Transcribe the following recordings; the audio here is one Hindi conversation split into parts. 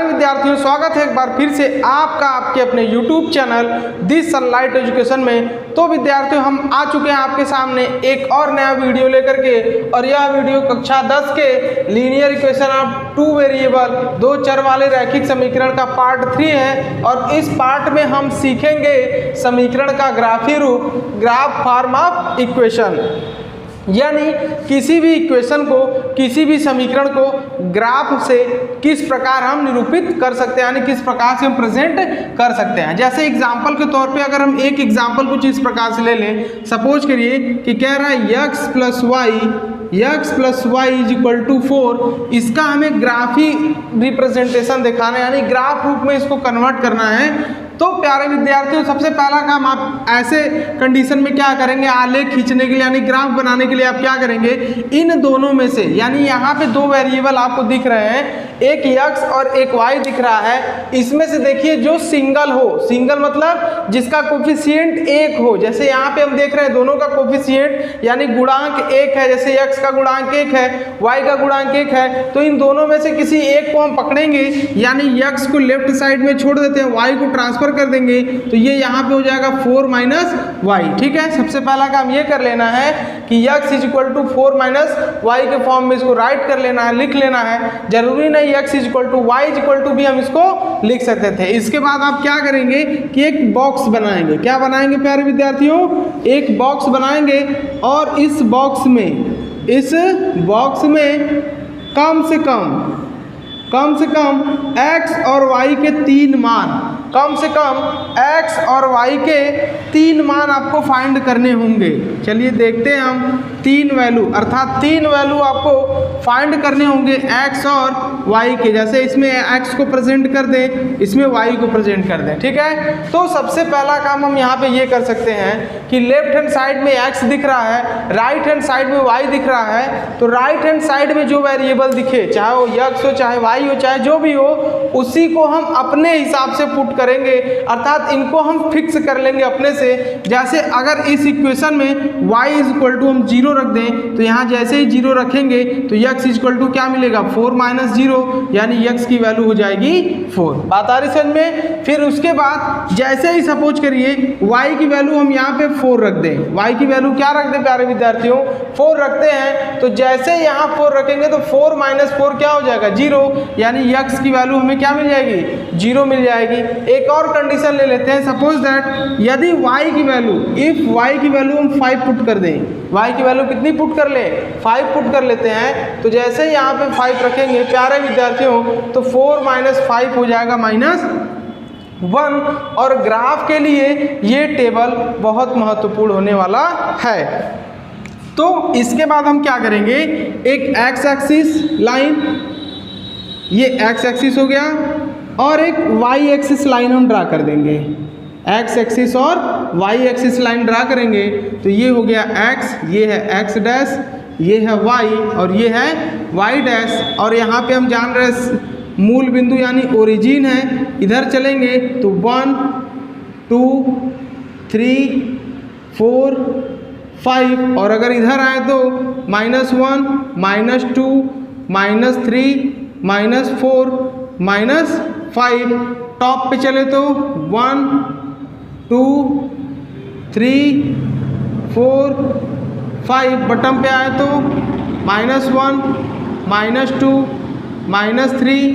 विद्यार्थियों, स्वागत है एक बार फिर से आपका आपके अपने YouTube channel this sunlight education में। तो विद्यार्थियों, हम आ चुके हैं आपके सामने एक और नया वीडियो लेकर के, और यह वीडियो कक्षा 10 के linear equation of two variable, दो चर वाले रैखिक समीकरण का पार्ट 3 है। और इस पार्ट में हम सीखेंगे समीकरण का ग्राफीय रूप, ग्राफ फॉर्म ऑफ इक्वेशन, यानी किसी भी इक्वेशन को, किसी भी समीकरण को ग्राफ से किस प्रकार हम निरूपित कर सकते हैं, यानी किस प्रकार से हम प्रेजेंट कर सकते हैं। जैसे एग्जांपल के तौर पे अगर हम एक एग्जांपल कुछ इस प्रकार से ले लें, सपोज करिए कि कह रहा है x plus y is equal to 4। इसका हमें ग्राफी रिप्रेजेंटेशन दिखाना है, यानी ग्राफ रूप में इसको कन्वर्ट करना है। तो प्यारे विद्यार्थियों, सबसे पहला काम आप ऐसे कंडीशन में क्या करेंगे, आलेख खींचने के लिए यानी ग्राफ बनाने के लिए आप क्या करेंगे, इन दोनों में से, यानी यहाँ पे दो वेरिएबल आपको दिख रहे हैं, एक x और एक y दिख रहा है, इसमें से देखिए जो सिंगल हो, सिंगल मतलब जिसका कोफिशिएंट 1 हो। जैसे यहाँ पे हम देख रहे हैं दोनों का कोफिशिएंट यानी गुणांक 1 है, जैसे x का गुणांक 1 है, y का गुणांक 1 है, तो इन दोनों में से किसी एक को हम पकड़ेंगे, यानी x को लेफ्ट साइड में छोड़ देते हैं, y को ट्रांसफर कर देंगे, तो ये यहाँ पे हो जाएगा 4 माइनस वाई। ठीक है, सबसे पहला काम ये कर लेना है कि x is equal to 4 minus y के फॉर्म में इसको राइट कर लेना है, लिख लेना है। जरूरी नहीं x is equal to y is equal to भी हम इसको लिख सकते थे। इसके बाद आप क्या करेंगे कि एक बॉक्स बनाएंगे। क्या बनाएंगे प्यारे विद्यार्थियों, एक बॉक्स बनाएंगे, और इस बॉक्स में कम से कम x और y के 3 मान, कम से कम x और y के 3 मान आपको फाइंड करने होंगे। चलिए देखते हैं हम 3 वैल्यू, अर्थात 3 वैल्यू आपको फाइंड करने होंगे x और y के। जैसे इसमें x को प्रेजेंट कर दें, इसमें y को प्रेजेंट कर दें। ठीक है, तो सबसे पहला काम हम यहाँ पे ये कर सकते हैं कि लेफ्ट हैंड साइड में x दिख रहा है, राइट हैंड साइड में y दिख रहा है। तो राइट हैंड साइड में जो वेरिएबल दिखे, चाहे वो x हो, चाहे y हो, चाहे जो भी हो, उसी को हम अपने हिसाब से पुट करेंगे, अर्थात इनको हम फिक्स कर लेंगे अपने से। जैसे अगर इस इक्वेशन में y इज इक्वल टू हम 0 रख दें, तो यहाँ जैसे ही 0 रखेंगे तो x इज इक्वल टू क्या मिलेगा, 4 माइनस 0, यानी x की वैल्यू हो जाएगी 4। बात आ रही समझ में। फिर उसके बाद जैसे ही सपोज करिए y की वैल्यू हम यहाँ पे 4 रख दें, y की वैल्यू क्या रख दें प्यारे विद्यार्थियों, 4 रखते हैं। तो जैसे यहाँ 4 रखेंगे तो 4 माइनस 4 क्या हो जाएगा, 0, यानी x की वैल्यू हमें क्या मिल जाएगी, 0 मिल जाएगी। एक और कंडीशन ले लेते हैं, सपोज दैट यदि y की वैल्यू, इफ y की वैल्यू हम 5 पुट कर दें, y की वैल्यू कितनी पुट कर ले, 5 पुट कर लेते हैं। तो जैसे ही यहाँ पे 5 रखेंगे प्यारे विद्यार्थियों, तो 4 माइनस 5 हो जाएगा -1। और ग्राफ के लिए ये टेबल बहुत महत्वपूर्ण होने वाला है। तो इसके बाद हम क्या करेंगे, एक x एक्सिस लाइन, ये x एक्सिस हो गया, और एक y एक्सिस लाइन हम ड्रा कर देंगे। x एक्सिस और y एक्सिस लाइन ड्रा करेंगे, तो ये हो गया x, ये है x डैश, ये है y और ये है y डैश। और यहाँ पे हम जान रहे हैं मूल बिंदु यानी ओरिजिन है, इधर चलेंगे तो 1 2 3 4 5, और अगर इधर आए तो -1 -2 -3 -4 -5। टॉप पे चले तो 1 2 3 4 5, बटन पे आए तो -1 -2 -3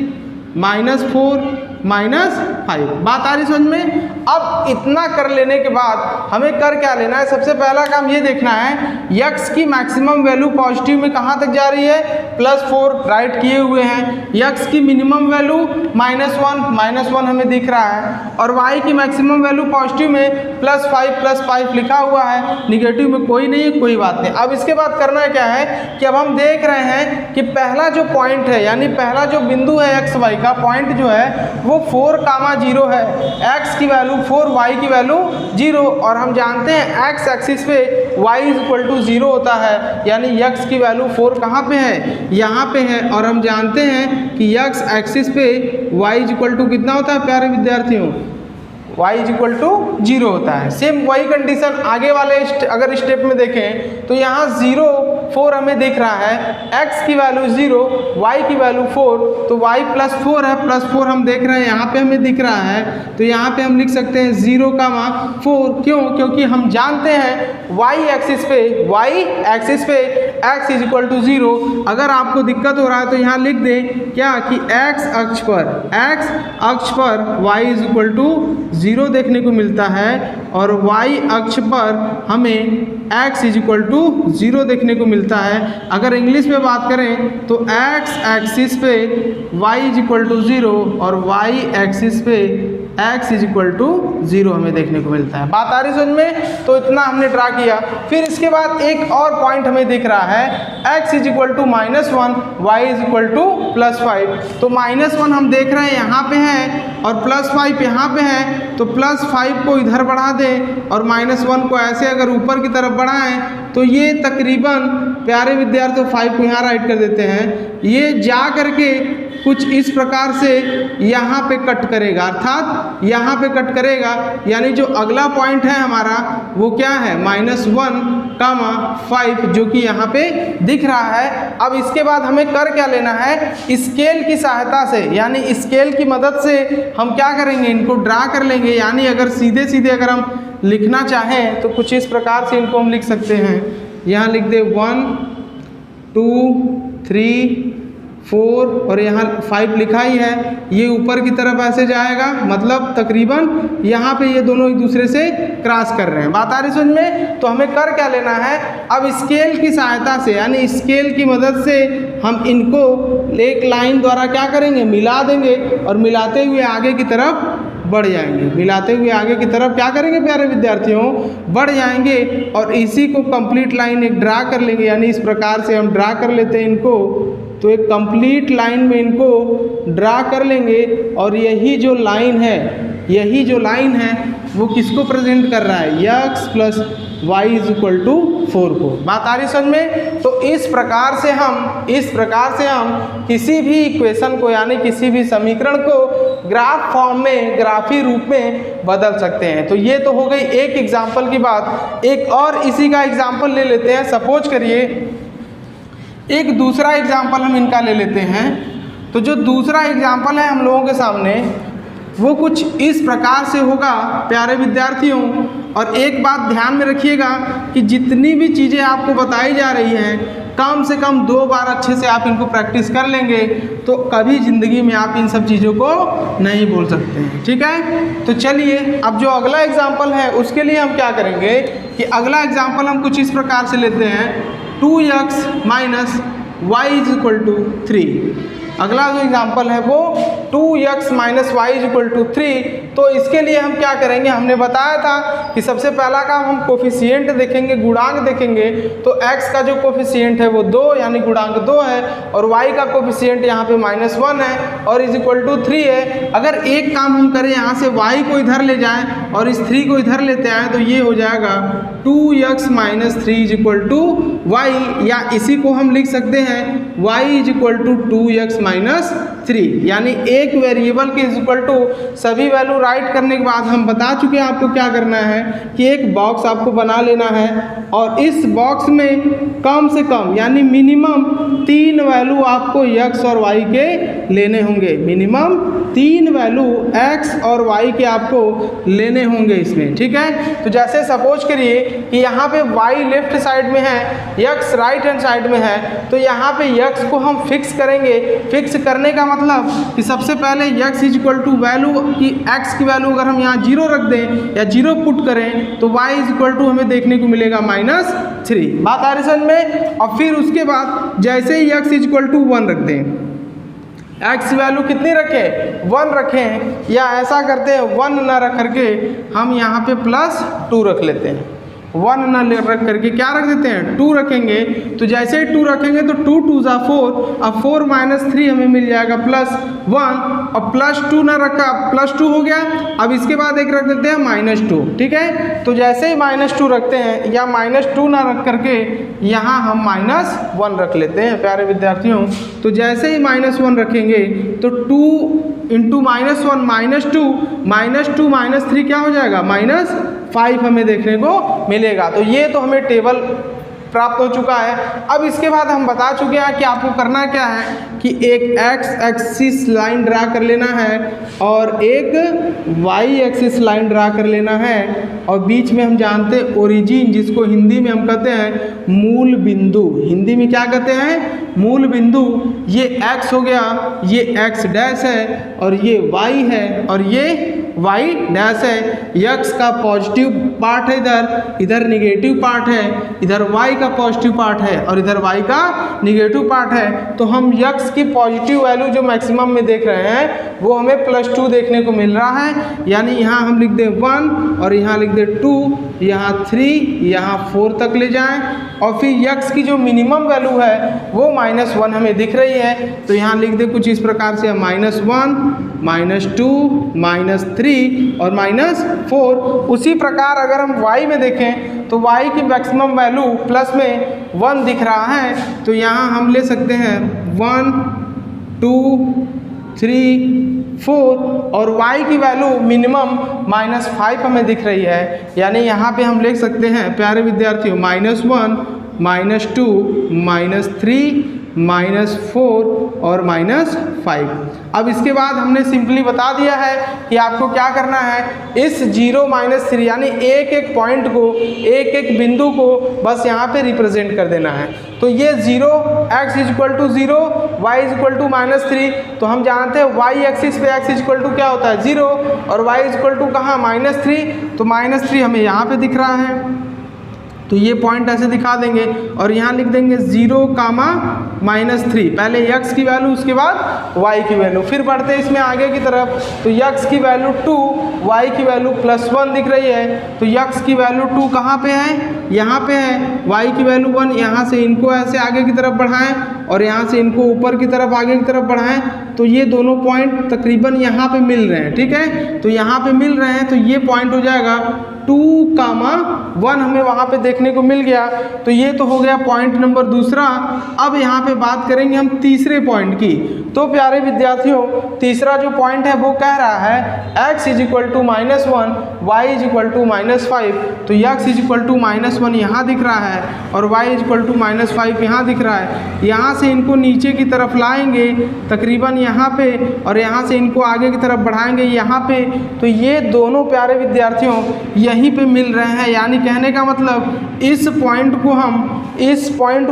-4 -5। बात आ रही समझ में। अब इतना कर लेने के बाद हमें कर क्या लेना है, सबसे पहला काम ये देखना है x की मैक्सिमम वैल्यू पॉजिटिव में कहाँ तक जा रही है, +4 राइट किए हुए हैं। x की मिनिमम वैल्यू -1 हमें दिख रहा है, और y की मैक्सिमम वैल्यू पॉजिटिव में +5 लिखा हुआ है, निगेटिव में कोई नहीं है, कोई बात नहीं। अब इसके बाद करना क्या है कि अब हम देख रहे हैं कि पहला जो पॉइंट है, यानी पहला जो बिंदु है x y का पॉइंट जो है वो 4,0 है, x की वैल्यू 4, y की वैल्यू 0, और हम जानते हैं x एक्सिस पे y इज इक्वल टू 0 होता है, यानी x की वैल्यू 4 कहाँ पे है, यहाँ पे है। और हम जानते हैं कि x एक्सिस पे y इज इक्वल टू कितना होता है प्यारे विद्यार्थियों, y इज इक्वल टू 0 होता है। सेम वही कंडीशन आगे वाले अगर स्टेप में देखें तो यहाँ 0 4 हमें दिख रहा है, x की वैल्यू 0, y की वैल्यू 4, तो y प्लस 4 है, प्लस 4 हम देख रहे हैं यहाँ पे हमें दिख रहा है, तो यहाँ पे हम लिख सकते हैं 0, 4। क्यों? क्योंकि हम जानते हैं y एक्सिस पे x इज इक्वल टू 0। अगर आपको दिक्कत हो रहा है तो यहाँ लिख दें क्या कि x अक्ष पर y इज इक्वल टू 0 देखने को मिलता है और y अक्ष पर हमें x इज इक्वल टू 0 देखने को मिलता है। अगर इंग्लिश में बात करें तो x एक्सिस पे y इज इक्वल टू 0 और y एक्सिस पे x इज इक्वल टू 0 हमें देखने को मिलता है। बात आ रही समझ में? तो इतना हमने ड्रा किया। फिर इसके बाद एक और पॉइंट हमें दिख रहा है, x is equal to -1, y is equal to +5। तो -1 हम देख रहे हैं यहाँ पे है और +5 यहाँ पे है, तो +5 को इधर बढ़ा दें और -1 को ऐसे अगर ऊपर की तरफ बढ़ाएं तो ये तकरीबन प्यारे विद्यार्थियों 5 को यहाँ राइट कर देते हैं, ये जा करके कुछ इस प्रकार से यहाँ पे कट करेगा, अर्थात यहाँ पे कट करेगा। यानी जो अगला पॉइंट है हमारा वो क्या है, -1, 5 जो कि यहाँ पे दिख रहा है। अब इसके बाद हमें कर क्या लेना है, स्केल की सहायता से, यानी स्केल की मदद से हम क्या करेंगे, इनको ड्रा कर लेंगे। यानी अगर सीधे सीधे अगर हम लिखना चाहें तो कुछ इस प्रकार से इनको हम लिख सकते हैं। यहाँ लिख दे 1, 2, 3, 4 और यहाँ 5 लिखा ही है, ये ऊपर की तरफ ऐसे जाएगा, मतलब तकरीबन यहाँ पे ये दोनों एक दूसरे से क्रॉस कर रहे हैं। बात आ रही समझ में? तो हमें कर क्या लेना है, अब स्केल की सहायता से, यानी स्केल की मदद से हम इनको एक लाइन द्वारा क्या करेंगे, मिला देंगे और मिलाते हुए आगे की तरफ बढ़ जाएंगे। मिलाते हुए आगे की तरफ क्या करेंगे प्यारे विद्यार्थियों, बढ़ जाएंगे और इसी को कंप्लीट लाइन एक ड्रा कर लेंगे। यानी इस प्रकार से हम ड्रा कर लेते हैं इनको, तो एक कंप्लीट लाइन में इनको ड्रा कर लेंगे और यही जो लाइन है वो किसको प्रेजेंट कर रहा है, x plus y is equal to 4 को। बात आ रही समझ में? तो इस प्रकार से हम किसी भी इक्वेशन को, यानी किसी भी समीकरण को ग्राफ फॉर्म में, ग्राफी रूप में बदल सकते हैं। तो ये तो हो गई एक एग्जाम्पल की बात। एक और इसी का एग्जाम्पल ले लेते हैं। सपोज करिए एक दूसरा एग्जाम्पल हम इनका ले लेते हैं। तो जो दूसरा एग्जाम्पल है हम लोगों के सामने वो कुछ इस प्रकार से होगा प्यारे विद्यार्थियों। और एक बात ध्यान में रखिएगा कि जितनी भी चीज़ें आपको बताई जा रही हैं, कम से कम 2 बार अच्छे से आप इनको प्रैक्टिस कर लेंगे तो कभी ज़िंदगी में आप इन सब चीज़ों को नहीं भूल सकते हैं। ठीक है, तो चलिए अब जो अगला एग्जाम्पल है उसके लिए हम क्या करेंगे कि अगला एग्जाम्पल हम कुछ इस प्रकार से लेते हैं, 2x minus y is equal to 3। अगला जो एग्जाम्पल है वो 2x minus y is equal to 3। तो इसके लिए हम क्या करेंगे, हमने बताया था कि सबसे पहला काम हम कोफिशिएंट देखेंगे, गुणांक देखेंगे। तो x का जो कोफिशिएंट है वो 2 यानी गुणांक 2 है और y का कोफिशिएंट यहाँ पे -1 है और इज इक्वल टू 3 है। अगर एक काम हम करें, यहाँ से y को इधर ले जाएं और इस 3 को इधर लेते आएँ तो ये हो जाएगा 2x minus 3 is equal to y, या इसी को हम लिख सकते हैं y is equal to 2x minus 3। यानी एक वेरिएबल के इज इक्वल टू सभी वैल्यू राइट करने के बाद हम बता चुके हैं आपको क्या करना है कि एक बॉक्स आपको बना लेना है और इस बॉक्स में कम से कम यानी मिनिमम 3 वैल्यू आपको x और y के लेने होंगे। मिनिमम 3 वैल्यू x और y के आपको लेने होंगे इसमें। ठीक है, तो जैसे सपोज करिए कि यहाँ पे y लेफ्ट साइड में है, x राइट हैंड साइड में है, तो यहाँ पे x को हम फिक्स करेंगे। फिक्स करने का मतलब कि सबसे पहले x is equal to value की x की वैल्यू अगर हम यहाँ 0 रख दें या 0 पुट करें तो y इज इक्वल टू हमें देखने को मिलेगा -3। बात आ रही समझ में? और फिर उसके बाद जैसे ही x इज इक्वल टू 1 रख दें, x वैल्यू कितनी रखें, 1 रखें, या ऐसा करते हैं 1 ना रख करके हम यहाँ पे +2 रख लेते हैं। 1 ना रख करके क्या रख देते हैं, 2 रखेंगे। तो जैसे ही 2 रखेंगे तो 2 2 ज़ा 4, अब 4 माइनस 3 हमें मिल जाएगा +1 और +2 ना रखा, +2 हो गया। अब इसके बाद एक रख देते हैं -2। ठीक है, तो जैसे ही -2 रखते हैं या -2 ना रख करके यहाँ हम -1 रख लेते हैं प्यारे विद्यार्थियों। तो जैसे ही -1 रखेंगे तो 2 इंटू -1 -2 -3 क्या हो जाएगा, -5 हमें देखने को मिलेगा। तो ये तो हमें टेबल प्राप्त हो चुका है। अब इसके बाद हम बता चुके हैं कि आपको करना क्या है कि एक एक्स एक्सिस लाइन ड्रा कर लेना है और एक वाई एक्सिस लाइन ड्रा कर लेना है और बीच में हम जानते हैं ओरिजिन, जिसको हिंदी में हम कहते हैं मूल बिंदु। हिंदी में क्या कहते हैं? मूल बिंदु। ये एक्स हो गया, ये एक्स डैश है और ये वाई है और ये वाई डैश है। यक्स का पॉजिटिव पार्ट है इधर निगेटिव पार्ट है, इधर वाई का पॉजिटिव पार्ट है और इधर वाई का निगेटिव पार्ट है। तो हम यक्स की पॉजिटिव वैल्यू जो मैक्सिमम में देख रहे हैं वो हमें +2 देखने को मिल रहा है, यानी यहाँ हम लिख दें 1 और यहाँ लिख दें 2, यहाँ 3, यहाँ 4 तक ले जाएं और फिर यक्स की जो मिनिमम वैल्यू है वो -1 हमें दिख रही है। तो यहाँ लिख दें कुछ इस प्रकार से -1, -2, -3 और -4। उसी प्रकार अगर हम y में देखें तो y की मैक्सिमम वैल्यू प्लस में 1 दिख रहा है, तो यहाँ हम ले सकते हैं 1, 2, 3, 4 और y की वैल्यू मिनिमम -5 हमें दिख रही है, यानी यहाँ पे हम लिख सकते हैं प्यारे विद्यार्थियों -1, -2, -3, -4 और -5। अब इसके बाद हमने सिंपली बता दिया है कि आपको क्या करना है, इस 0, -3 यानी एक एक पॉइंट को, एक एक बिंदु को बस यहाँ पे रिप्रेजेंट कर देना है। तो ये 0, x = 0, y = -3, तो हम जानते हैं y एक्सिस पे x = क्या होता है 0 और y = कहाँ -3, तो -3 हमें यहाँ पे दिख रहा है। तो ये पॉइंट ऐसे दिखा देंगे और यहाँ लिख देंगे 0, -3, पहले x की वैल्यू उसके बाद y की वैल्यू। फिर बढ़ते हैं इसमें आगे की तरफ, तो x की वैल्यू 2, y की वैल्यू +1 दिख रही है, तो x की वैल्यू 2 कहाँ पे है? यहाँ पे है। y की वैल्यू 1, यहाँ से इनको ऐसे आगे की तरफ बढ़ाएं और यहाँ से इनको ऊपर की तरफ आगे की तरफ बढ़ाएं, तो ये दोनों पॉइंट तकरीबन यहाँ पे मिल रहे हैं, ठीक है। तो यहाँ पे मिल रहे हैं तो ये पॉइंट हो जाएगा 2, 1 हमें वहाँ पे देखने को मिल गया। तो ये तो हो गया पॉइंट नंबर दूसरा। अब यहाँ पे बात करेंगे हम तीसरे पॉइंट की। तो प्यारे विद्यार्थियों, तीसरा जो पॉइंट है वो कह रहा है x = -1, y = -5। तो x = -1 यहाँ दिख रहा है और y = -5 यहाँ दिख रहा है। यहाँ से इनको नीचे की तरफ लाएंगे तकरीबन यहाँ पे और यहाँ से इनको आगे की तरफ बढ़ाएंगे यहाँ पे, तो ये दोनों प्यारे विद्यार्थियों यहीं पे मिल रहे हैं। यानी कहने का मतलब इस पॉइंट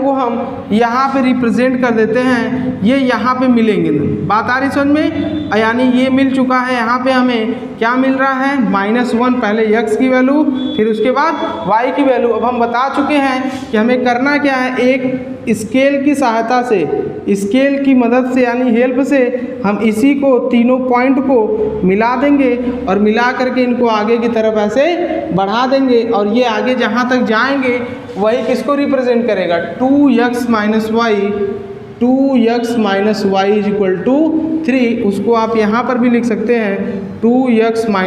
को हम यहाँ पे रिप्रेजेंट कर देते हैं, ये यहाँ पे मिलेंगे। बात आ रही समझ में? यानी ये मिल चुका है, यहाँ पे हमें क्या मिल रहा है -1, पहले x की वैल्यू फिर उसके बाद y की वैल्यू। अब हम बता चुके हैं कि हमें करना क्या है, एक स्केल की सहायता से, स्केल की मदद से यानी हेल्प से हम इसी को, तीनों पॉइंट को मिला देंगे और मिला करके इनको आगे की तरफ ऐसे बढ़ा देंगे और ये आगे जहाँ तक जाएंगे वही किसको रिप्रेजेंट करेगा 2x - y = 3। उसको आप यहाँ पर भी लिख सकते हैं 2x - y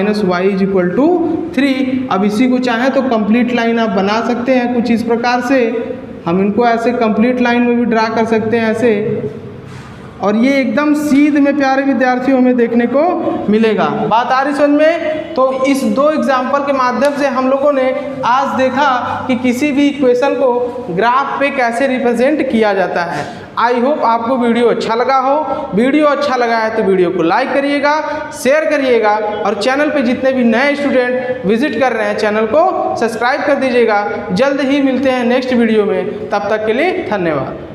= 3। अब इसी को चाहे तो कंप्लीट लाइन आप बना सकते हैं कुछ इस प्रकार से, हम इनको ऐसे कंप्लीट लाइन में भी ड्रा कर सकते हैं ऐसे, और ये एकदम सीध में प्यारे विद्यार्थियों में देखने को मिलेगा। बात आ रही समझ में? तो इस 2 एग्जाम्पल के माध्यम से हम लोगों ने आज देखा कि किसी भी इक्वेशन को ग्राफ पे कैसे रिप्रेजेंट किया जाता है। आई होप आपको वीडियो अच्छा लगा हो। वीडियो अच्छा लगा है तो वीडियो को लाइक करिएगा, शेयर करिएगा और चैनल पे जितने भी नए स्टूडेंट विजिट कर रहे हैं चैनल को सब्सक्राइब कर दीजिएगा। जल्द ही मिलते हैं नेक्स्ट वीडियो में, तब तक के लिए धन्यवाद।